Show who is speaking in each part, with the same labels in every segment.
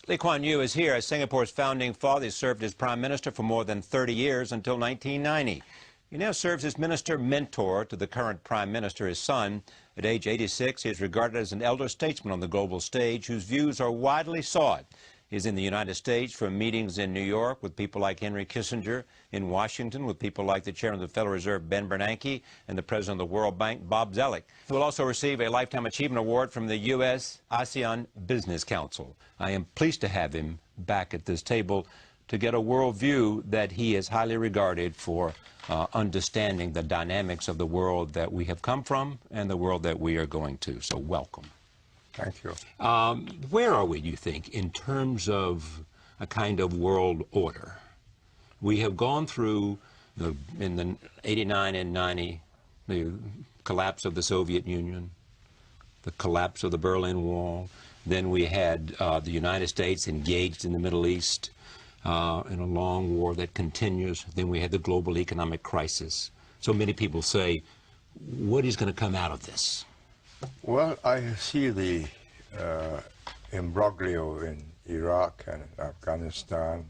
Speaker 1: Lee Kuan Yew is here as Singapore's founding father. He served as prime minister for more than 30 years until 1990. He now serves as minister mentor to the current prime minister, his son. At age 86, he is regarded as an elder statesman on the global stage whose views are widely sought. He's in the United States for meetings in New York with people like Henry Kissinger, in Washington with people like the chairman of the Federal Reserve, Ben Bernanke, and the president of the World Bank, Bob Zoellick. He will also receive a Lifetime Achievement Award from the U.S. ASEAN Business Council. I am pleased to have him back at this table to get a worldview that he is highly regarded for understanding the dynamics of the world that we have come from and the world that we are going to. So welcome.
Speaker 2: Thank you.
Speaker 1: Where are we, do you think, in terms of a kind of world order? We have gone through, in the 89 and 90, the collapse of the Soviet Union, the collapse of the Berlin Wall. Then we had the United States engaged in the Middle East in a long war that continues. Then we had the global economic crisis. So many people say, what is going to come out of this?
Speaker 2: Well, I see the imbroglio in Iraq and Afghanistan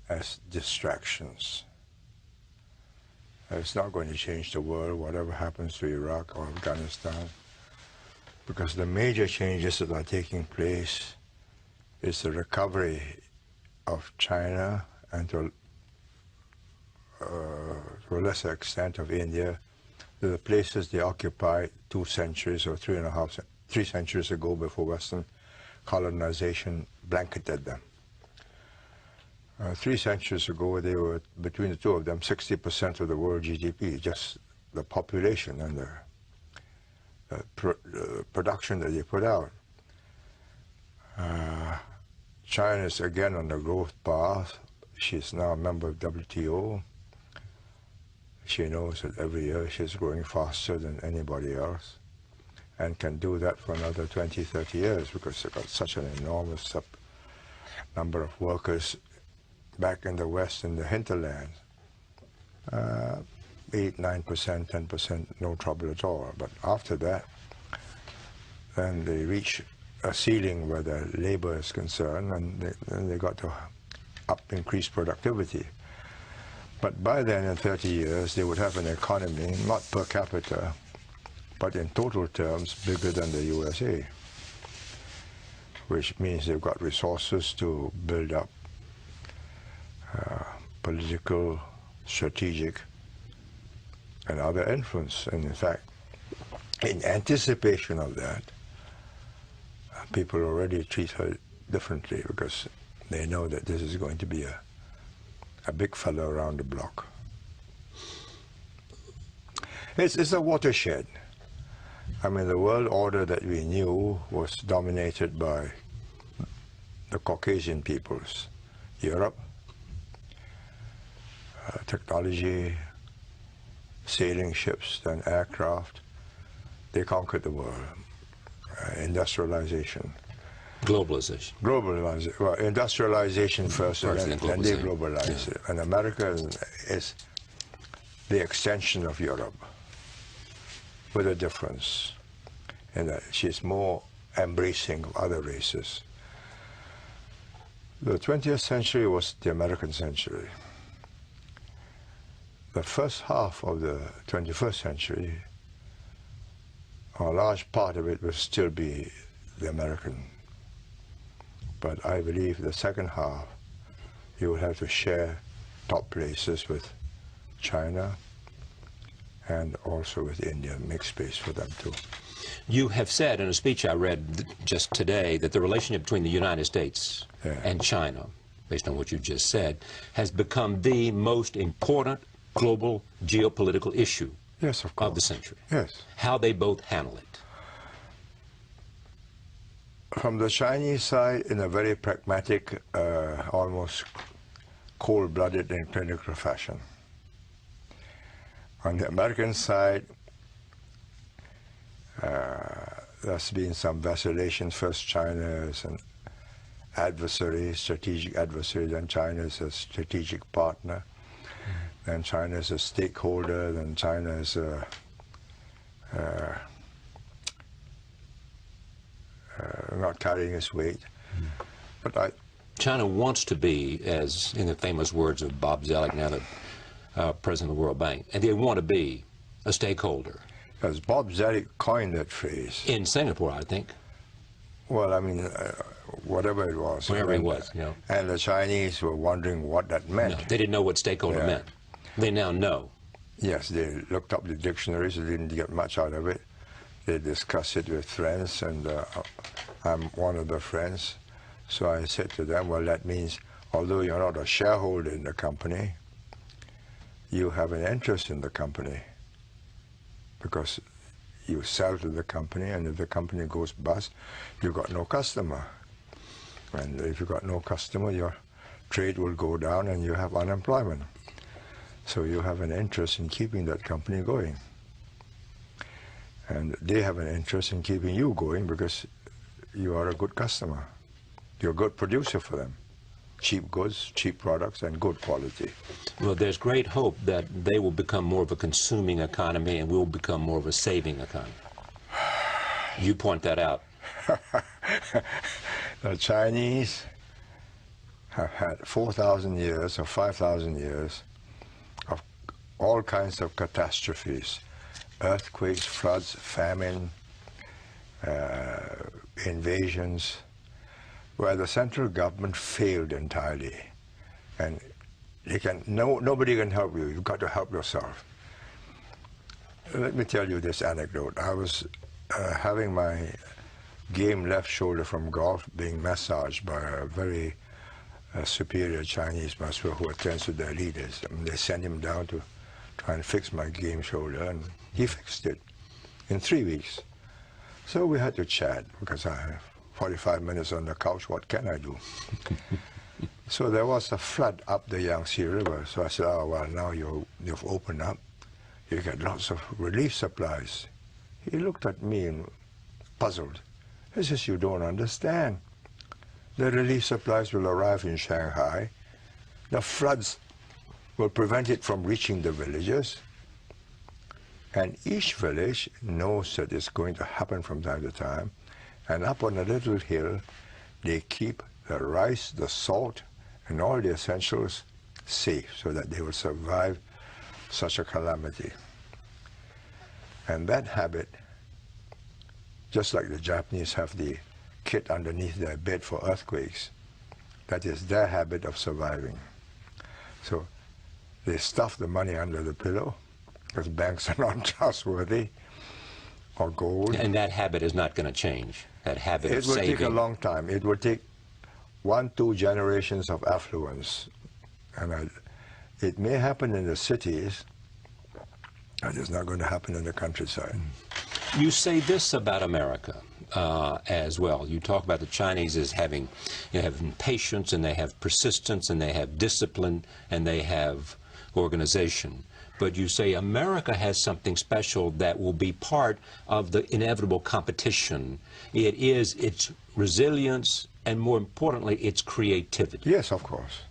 Speaker 2: as distractions. It's not going to change the world, whatever happens to Iraq or Afghanistan, because the major changes that are taking place is the recovery of China and to a lesser extent of India, the places they occupied 2 centuries or 3 centuries ago before Western colonization blanketed them. 3 centuries ago, they were, between the two of them, 60% of the world GDP, just the population and the production that they put out. China is again on the growth path. She's now a member of WTO. She knows that every year she's growing faster than anybody else and can do that for another 20, 30 years because they've got such an enormous number of workers back in the West in the hinterland. 8%, 9%, 10%, no trouble at all. But after that, then they reach a ceiling where the labor is concerned, and then they got to increase productivity. But by then, in 30 years, they would have an economy, not per capita, but in total terms, bigger than the USA, which means they've got resources to build up political, strategic, and other influence. And in fact, in anticipation of that, people already treat her differently because they know that this is going to be a big fellow around the block. It's a watershed. I mean, the world order that we knew was dominated by the Caucasian peoples. Europe, technology, sailing ships, then aircraft. They conquered the world. Industrialization.
Speaker 1: Globalization.
Speaker 2: Globalization. Well, industrialization first and then they globalize it. And America is the extension of Europe, with a difference in that she's more embracing of other races. The 20th century was the American century. The first half of the 21st century, a large part of it will still be the American. But I believe the second half, you will have to share top places with China and also with India, make space for them too.
Speaker 1: You have said in a speech I read just today that the relationship between the United States and China, based on what you just said, has become the most important global geopolitical issue of the century.
Speaker 2: Yes.
Speaker 1: How they both handle it.
Speaker 2: From the Chinese side, in a very pragmatic, almost cold-blooded and clinical fashion. On the American side, there's been some vacillation. First, China is an adversary, strategic adversary, then China is a strategic partner, then China is a stakeholder, then China is a not carrying its weight. But
Speaker 1: China wants to be, as in the famous words of Bob Zoellick, now the president of the World Bank, and they want to be a stakeholder.
Speaker 2: As Bob Zoellick coined that phrase.
Speaker 1: In Singapore, I think.
Speaker 2: Well, I mean, whatever it was.
Speaker 1: Wherever it was, you know.
Speaker 2: And the Chinese were wondering what that meant.
Speaker 1: No, they didn't know what stakeholder meant. They now know.
Speaker 2: Yes, they looked up the dictionaries, they didn't get much out of it. They discussed it with friends, and I'm one of the friends. So I said to them, well, that means, although you're not a shareholder in the company, you have an interest in the company, because you sell to the company, and if the company goes bust, you've got no customer. And if you've got no customer, your trade will go down and you have unemployment. So you have an interest in keeping that company going. And they have an interest in keeping you going because you are a good customer. You're a good producer for them. Cheap goods, cheap products, and good quality.
Speaker 1: Well, there's great hope that they will become more of a consuming economy and we'll become more of a saving economy. You point that out.
Speaker 2: The Chinese have had 4,000 years or 5,000 years of all kinds of catastrophes. Earthquakes, floods, famine, invasions, where the central government failed entirely. And nobody can help you. You've got to help yourself. Let me tell you this anecdote. I was having my game left shoulder from golf being massaged by a very superior Chinese master who attends to their leaders. I mean, they sent him down to try and fix my game shoulder, and he fixed it in 3 weeks. So we had to chat, because I have 45 minutes on the couch, what can I do? So there was a flood up the Yangtze River. So I said, oh, well, now you've opened up. You get lots of relief supplies. He looked at me and puzzled. He says, you don't understand. The relief supplies will arrive in Shanghai. The floods will prevent it from reaching the villages. And each village knows that it's going to happen from time to time. And up on a little hill, they keep the rice, the salt, and all the essentials safe so that they will survive such a calamity. And that habit, just like the Japanese have the kit underneath their bed for earthquakes, that is their habit of surviving. So they stuff the money under the pillow, because banks are not trustworthy, or gold.
Speaker 1: And that habit is not going to change, that habit of saving.
Speaker 2: It will take a long time. It will take 1-2 generations of affluence. And it may happen in the cities, and it's not going to happen in the countryside.
Speaker 1: You say this about America as well. You talk about the Chinese as having patience, and they have persistence, and they have discipline, and they have organization. But you say America has something special that will be part of the inevitable competition. It is its resilience, and more importantly, its creativity.
Speaker 2: Yes, of course.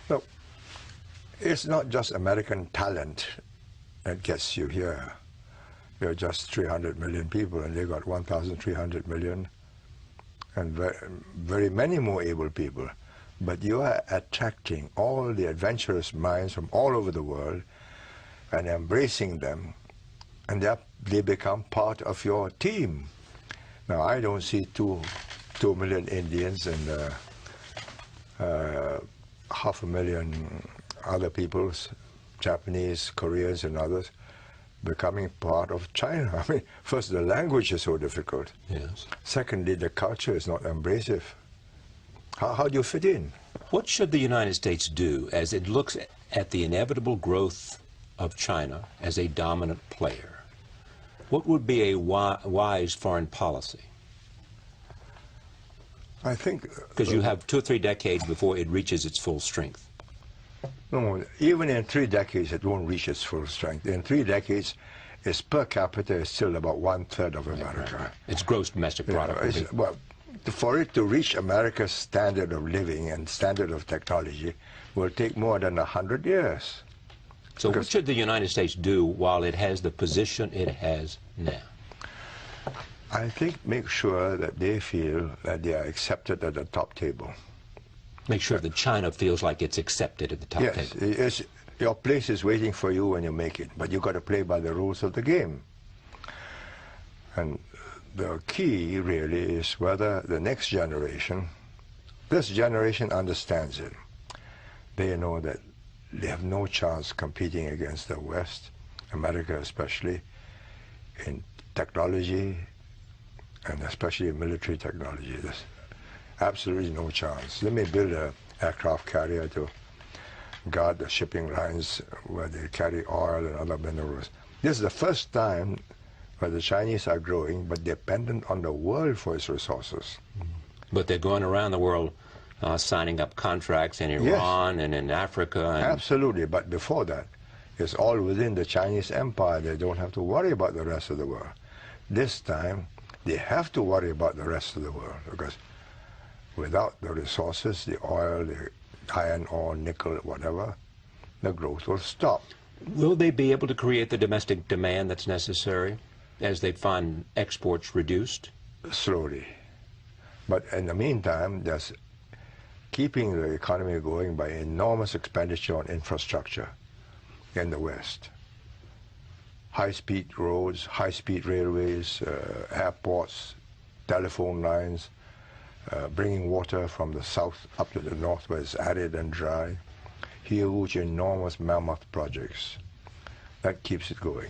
Speaker 2: Look, it's not just American talent that gets you here. There are just 300 million people, and they got 1,300 million, and very many more able people. But you are attracting all the adventurous minds from all over the world and embracing them, and they become part of your team. Now, I don't see 2 million Indians and 500,000 other peoples, Japanese, Koreans, and others, becoming part of China. I mean, first, the language is so difficult.
Speaker 1: Yes.
Speaker 2: Secondly, the culture is not embracive. How do you fit in?
Speaker 1: What should the United States do as it looks at the inevitable growth of China as a dominant player? What would be a wise foreign policy?
Speaker 2: I think...
Speaker 1: Because you have 2 or 3 decades before it reaches its full strength.
Speaker 2: No, even in 3 decades, it won't reach its full strength. In 3 decades, its per capita is still about 1/3 of America.
Speaker 1: Right. Its gross domestic product.
Speaker 2: Well, for it to reach America's standard of living and standard of technology will take more than 100 years.
Speaker 1: So what should the United States do while it has the position it has now?
Speaker 2: I think make sure that they feel that they are accepted at the top table.
Speaker 1: Make sure that China feels like it's accepted at the top table.
Speaker 2: Yes, your place is waiting for you when you make it, but you've got to play by the rules of the game. And the key really is whether the next generation, this generation understands it. They know that they have no chance competing against the West, America especially, in technology, and especially military technology. There's absolutely no chance. They may build an aircraft carrier to guard the shipping lines where they carry oil and other minerals. This is the first time where the Chinese are growing, but dependent on the world for its resources.
Speaker 1: But they're going around the world signing up contracts in Iran and in Africa. And
Speaker 2: absolutely, but before that, it's all within the Chinese empire. They don't have to worry about the rest of the world. This time, they have to worry about the rest of the world, because without the resources, the oil, the iron ore, nickel, whatever, the growth will stop.
Speaker 1: Will they be able to create the domestic demand that's necessary as they find exports reduced?
Speaker 2: Slowly. But in the meantime, there's keeping the economy going by enormous expenditure on infrastructure in the West. High-speed roads, high-speed railways, airports, telephone lines, bringing water from the south up to the north where it's arid and dry. Huge, enormous mammoth projects. That keeps it going.